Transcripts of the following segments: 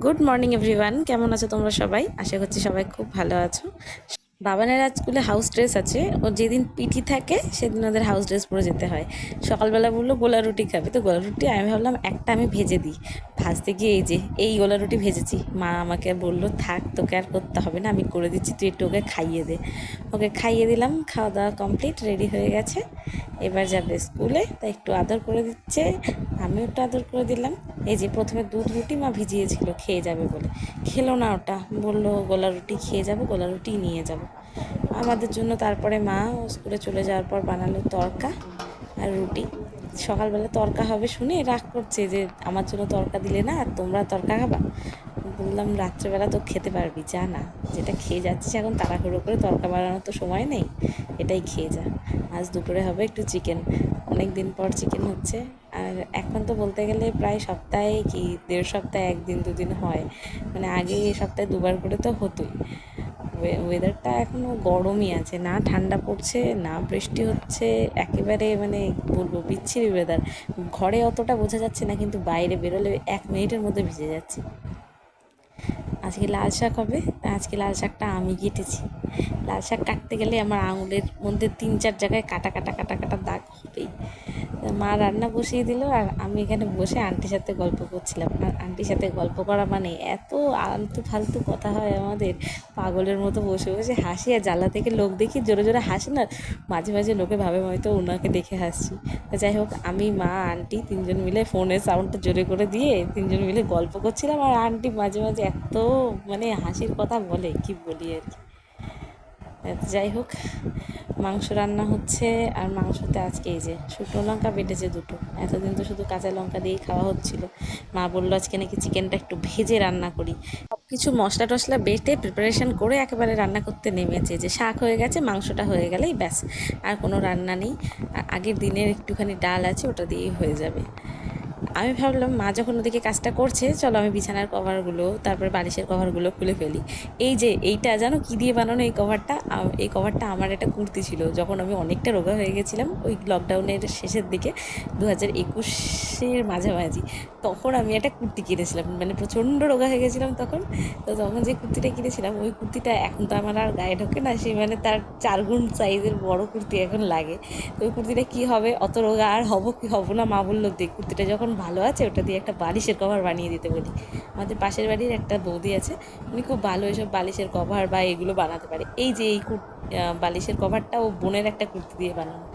Good morning everyone, কেমন আছো তোমরা সবাই? আশা করছি সবাই খুব ভালো আছো। বাবানের আজ স্কুলে হাউস ড্রেস আছে। ও যেদিন পিটি থাকে সেদিন ওদের হাউস ড্রেস পরে যেতে হয়। সকালবেলা বললো গোলা রুটি খাবে, তো গোলা রুটি আমি ভাবলাম একটা আমি ভেজে দিই। ভাজতে গিয়ে এই গোলা রুটি ভেজেছি। মা আমাকে বললো থাক, তোকে আর করতে হবে না, আমি করে দিচ্ছি, তুই একটু ওকে খাইয়ে দে। ওকে খাইয়ে দিলাম, খাওয়া দাওয়া কমপ্লিট, রেডি হয়ে গেছে, এবার যাবে স্কুলে, তাই একটু আদর করে দিচ্ছে, আমিও একটু আদর করে দিলাম। এই যে প্রথমে দুধ রুটি মা ভিজিয়েছিল খেয়ে যাবে বলে, খেলো না, ওটা বললো গোলা রুটি খেয়ে যাবো, গোলা রুটি নিয়ে যাবো আমাদের জন্য। তারপরে মা স্কুলে চলে যাওয়ার পর বানালো তড়কা আর রুটি। সকালবেলা তড়কা হবে শুনে রাগ করছে যে আমার জন্য তড়কা দিলে না, আর তোমরা তড়কা খাবা। বললাম রাত্রেবেলা তো খেতে পারবি, যা না, যেটা খেয়ে যাচ্ছিস এখন তাড়াহুড়ো করে, তড়কা বানানোর তো সময় নেই, এটাই খেয়ে যা। আজ দুপুরে হবে একটু চিকেন, অনেক দিন পর চিকেন হচ্ছে। আর এখন তো বলতে গেলে প্রায় সপ্তাহে কি 1.5 সপ্তাহে 1 দিন 2 দিন হয়, মানে আগে এই সপ্তাহে 2বার করে তো হতোই। ওয়েদারটা এখনও গরমই আছে, না ঠান্ডা পড়ছে না বৃষ্টি হচ্ছে, একেবারে মানে বলবো বিচ্ছিরি ওয়েদার। ঘরে অতটা বোঝা যাচ্ছে না, কিন্তু বাইরে বেরোলে 1 মিনিটের মধ্যে ভিজে যাচ্ছি। আজকে লাল শাক হবে, আজকে লাল শাকটা আমি কেটেছি। লাল শাক কাটতে গেলে আমার আঙুলের মধ্যে 3-4 জায়গায় কাটা কাটা কাটা কাটা দাগ হবেই। মা রান্না বসিয়ে দিল, আর আমি এখানে বসে আন্টির সাথে গল্প করছিলাম। আর আন্টির সাথে গল্প করা মানে এত আলতু ফালতু কথা হয় আমাদের, পাগলের মতো বসে বসে হাসি। আর জ্বালা থেকে লোক দেখি জোরে জোরে হাসি না, মাঝে মাঝে লোকে ভাবে হয়তো ওনাকে দেখে হাসছি। যাই হোক, আমি মা আন্টি 3জন মিলে ফোনের সাউন্ডটা জোরে করে দিয়ে 3জন মিলে গল্প করছিলাম। আর আন্টি মাঝে মাঝে এত মানে হাসির কথা বলে, কি বলি আর কি। যাই হোক, মাংস রান্না হচ্ছে। আর মাংসতে আজকে এই যে শুকনো লঙ্কা বেটেছে 2টো, এতদিন তো শুধু কাঁচা লঙ্কা দিয়েই খাওয়া হচ্ছিল। মা বললো আজকে নাকি চিকেনটা একটু ভেজে রান্না করি। সব কিছু মশলা টশলা বেটে প্রিপারেশন করে একেবারে রান্না করতে নেমেছে, যে শাক হয়ে গেছে, মাংসটা হয়ে গেলেই ব্যাস, আর কোনো রান্না নেই। আগের দিনের একটুখানি ডাল আছে, ওটা দিয়েই হয়ে যাবে। আমি ভাবলাম মা যখন ওদিকে কাজটা করছে, চলো আমি বিছানার কভারগুলো তারপর বালিশের কভারগুলো খুলে ফেলি। এই যে এইটা জানো কী দিয়ে বানানো এই কভারটা? এই কভারটা আমার একটা কুর্তি ছিল, যখন আমি অনেকটা রোগা হয়ে গেছিলাম ওই লকডাউনের শেষের দিকে, 2021-এর মাঝামাঝি, তখন আমি একটা কুর্তি কিনেছিলাম, মানে প্রচণ্ড রোগা হয়ে গেছিলাম তখন। তো তখন যে কুর্তিটা কিনেছিলাম, ওই কুর্তিটা এখন তো আমার আর গায়ে ঢোকে না, সেই মানে তার 4 গুণ সাইজের বড় কুর্তি এখন লাগে। তো ওই কুর্তিটা কী হবে, অত রোগা আর হবো কি হবো না, মা বললো দেখ কুর্তিটা যখন ভালো আছে ওটা দিয়ে একটা বালিশের কভার বানিয়ে দিতে বলি। আমাদের পাশের বাড়ির একটা বৌদি আছে, উনি খুব ভালো এসব বালিশের কভার বা এগুলো বানাতে পারে। এই যে এই বালিশের কভারটা ও বোনের একটা কুর্তি দিয়ে বানানো,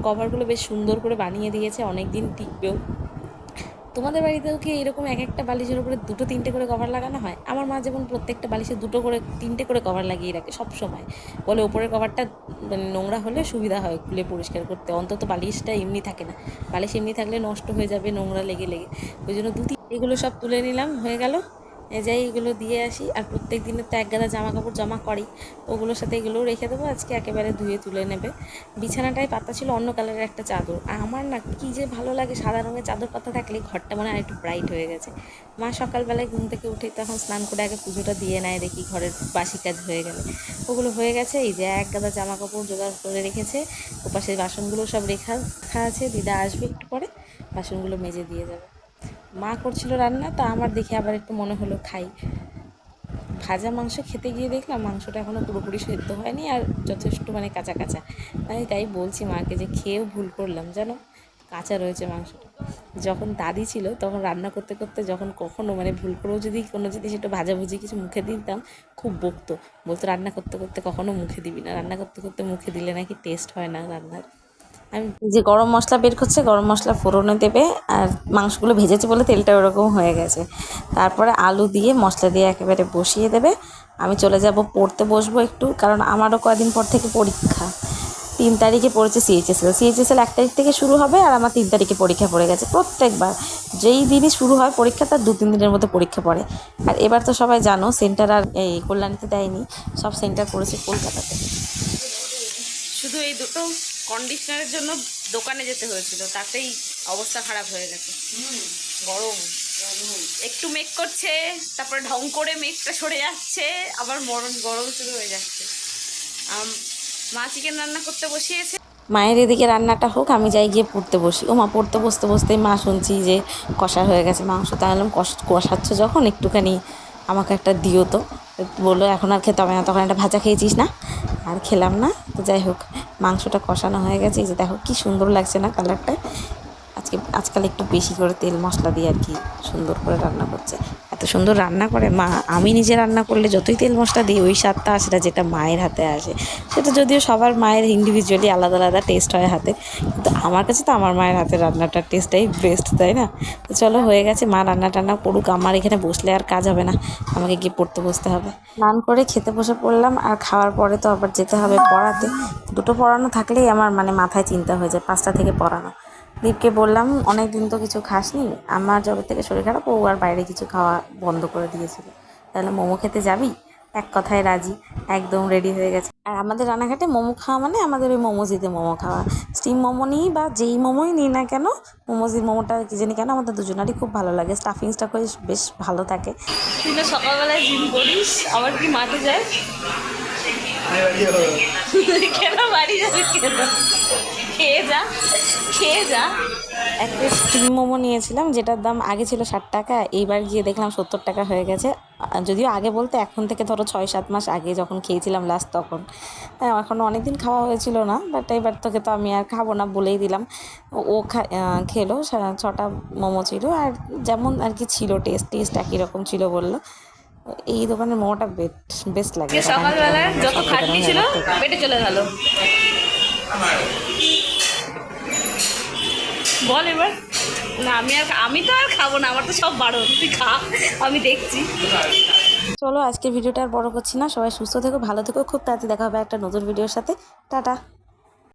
কভারগুলো বেশ সুন্দর করে বানিয়ে দিয়েছে, অনেক দিন টিকবেও। তোমাদের বাড়িতেও কি এরকম এক একটা বালিশের উপরে 2-3টে করে কভার লাগানো হয়? আমার মা যেমন প্রত্যেকটা বালিশে 2টো করে 3টে করে কভার লাগিয়ে রাখে সব সময়, বলে ওপরের কভারটা মানে নোংরা হলে সুবিধা হয় খুলে পরিষ্কার করতে, অন্তত বালিশটা এমনি থাকে না, বালিশ এমনি থাকলে নষ্ট হয়ে যাবে নোংরা লেগে লেগে। ওই জন্য এগুলো সব তুলে নিলাম, হয়ে গেল। যাই এগুলো দিয়ে আসি, আর প্রত্যেক দিনের তো এক গাদা জামা কাপড় জমা করি, ওগুলোর সাথে এগুলোও রেখে দেবো, আজকে একেবারে ধুয়ে তুলে নেবে। বিছানাটায় পাতা ছিল অন্য কালারের একটা চাদর, আর আমার না কী যে ভালো লাগে সাদা রঙের চাদর পাতা থাকলে ঘরটা মনে হয় একটু ব্রাইট হয়ে গেছে। মা সকালবেলায় ঘুম থেকে উঠে তখন স্নান করে আগে পুজোটা দিয়ে নেয়, দেখি ঘরের বাসি কাজ হয়ে গেলে। ওগুলো হয়ে গেছে, এই যে এক গাদা জামা কাপড় জোগাড় করে রেখেছে, ওপাশে বাসনগুলো সব রাখা আছে, দিদা আসবে একটু পরে, বাসনগুলো মেজে দিয়ে যাবে। মা করছিল রান্না, তা আমার দেখে আবার একটু মনে হলো খাই। ভাজা মাংস খেতে গিয়ে দেখলাম মাংসটা এখনও পুরোপুরি সেদ্ধ হয়নি, আর যথেষ্ট মানে কাঁচা কাঁচা। আমি তাই বলছি মাকে যে খেয়েও ভুল করলাম, জানো, কাঁচা রয়েছে মাংসটা। যখন দাদি ছিল তখন রান্না করতে করতে যখন কখনও মানে ভুল করেও যদি কোনো জিনিস একটু ভাজাভুজি কিছু মুখে দিতাম, খুব বলতো রান্না করতে করতে কখনও মুখে দিবি না, রান্না করতে করতে মুখে দিলে নাকি টেস্ট হয় না রান্নার। আমি যে গরম মশলা বের করছে, গরম মশলা ফোড়নে দেবে, আর মাংসগুলো ভেজেছে বলে তেলটা ওরকম হয়ে গেছে। তারপরে আলু দিয়ে মশলা দিয়ে একেবারে বসিয়ে দেবে। আমি চলে যাব পড়তে বসবো একটু, কারণ আমারও কয়েকদিন পর থেকে পরীক্ষা। 3 তারিখে পড়েছে সিএইচএসএল 1 তারিখ থেকে শুরু হবে, আর আমার 3 তারিখে পরীক্ষা পড়ে গেছে। প্রত্যেকবার যেই দিনই শুরু হয় পরীক্ষা, তার 2-3 দিনের মধ্যে পরীক্ষা পড়ে। আর এবার তো সবাই জানো সেন্টার আর এই কল্যাণীতে দেয়নি, সব সেন্টার পড়েছে কলকাতাতে। শুধু এই দুটো কন্ডিশনারের জন্য দোকানে যেতে হয়েছিল, তাতেই অবস্থা খারাপ হয়ে গেছে। গরম একটু মেঘ করছে, তারপরে ঢং করে মেঘটা সরে যাচ্ছে, আবার গরম শুরু হয়ে যাচ্ছে। মা চিকেন রান্না করতে বসিয়েছে। মায়ের এদিকে রান্নাটা হোক, আমি যাই গিয়ে পড়তে বসি। ও মা, পড়তে বসতে বসতেই মা শুনছি যে কষা হয়ে গেছে মাংস। তাহলে কষাচ্ছ যখন একটুখানি আমাকে একটা দিও তো। বললো এখন আর খেতে হবে না, তখন একটা ভাজা খেয়েছিস না। আর খেলাম না। তো যাই হোক, মাংসটা কষানো হয়ে গেছে। এই যে দেখো কি সুন্দর লাগছে না কালারটা। আজকাল একটু বেশি করে তেল মশলা দিয়ে আর কি সুন্দর করে রান্না করছে। এত সুন্দর রান্না করে মা। আমি নিজে রান্না করলে যতই তেল মশলা দিই ওই স্বাদটা আসে না যেটা মায়ের হাতে আসে। সেটা যদিও সবার মায়ের ইন্ডিভিজুয়ালি আলাদা আলাদা টেস্ট হয় হাতে, কিন্তু আমার কাছে তো আমার মায়ের হাতের রান্নাটার টেস্টটাই বেস্ট, তাই না? তো চলো, হয়ে গেছে, মা রান্না টান্না করুক। আমার এখানে বসলে আর কাজ হবে না, আমাকে গিয়ে পড়তে বসতে হবে। স্নান করে খেতে বসে পড়লাম, আর খাওয়ার পরে তো আবার যেতে হবে পড়াতে। দুটো পড়ানো থাকলেই আমার মাথায় চিন্তা হয়ে যায়, 5টা থেকে পড়ানো। দীপকে বললাম অনেক দিন তো কিছু খাসনি, আমার যবে থেকে শরীর খারাপ ও আর বাইরে কিছু খাওয়া বন্ধ করে দিয়েছিল। তাহলে মোমো খেতে যাবি? এক কথায় রাজি, একদম রেডি হয়ে গেছে। আর আমাদের রানাঘাটে মোমো খাওয়া মানে আমাদের ওই মোমোজিতে মোমো খাওয়া। স্টিম মোমো নিই বা যেই মোমোই নিই না কেন, মোমোজির মোমোটা কি জানি কেন আমাদের দুজনারই খুব ভালো লাগে। স্টাফিংসটা বেশ ভালো থাকে। তুই না সকালবেলায় জিম করিস, আবার কি মাঠে যায়? কেন বাড়ি যাবে? কেন? খেয়ে যা, খেয়ে যা। একটা স্টিম মোমো নিয়েছিলাম, যেটার দাম আগে ছিল 60 টাকা, এইবার গিয়ে দেখলাম 70 টাকা হয়ে গেছে। যদিও আগে বলতে এখন থেকে ধরো 6-7 মাস আগে যখন খেয়েছিলাম লাস্ট, তখন এখনও অনেক দিন খাওয়া হয়েছিল না। বাট এবার তোকে তো আমি আর খাবো না বলেই দিলাম। ও খেলো। 6টা মোমো ছিল, আর যেমন আর কি ছিল টেস্ট একই রকম ছিল বললো। এই দোকানের মোমোটা বেস্ট লাগে। সকালবেলায় যত খাটনি ছিল পেটে চলে গেল। বল এবার। না, আমি তো আর খাবো না, আমার তো সব বারণ। তুই খা, আমি দেখছি। চলো, আজকের ভিডিওটা আর বড় করছি না। সবাই সুস্থ থেকো, ভালো থেকো। খুব তাড়াতাড়ি দেখা হবে একটা নতুন ভিডিওর সাথে। টাটা।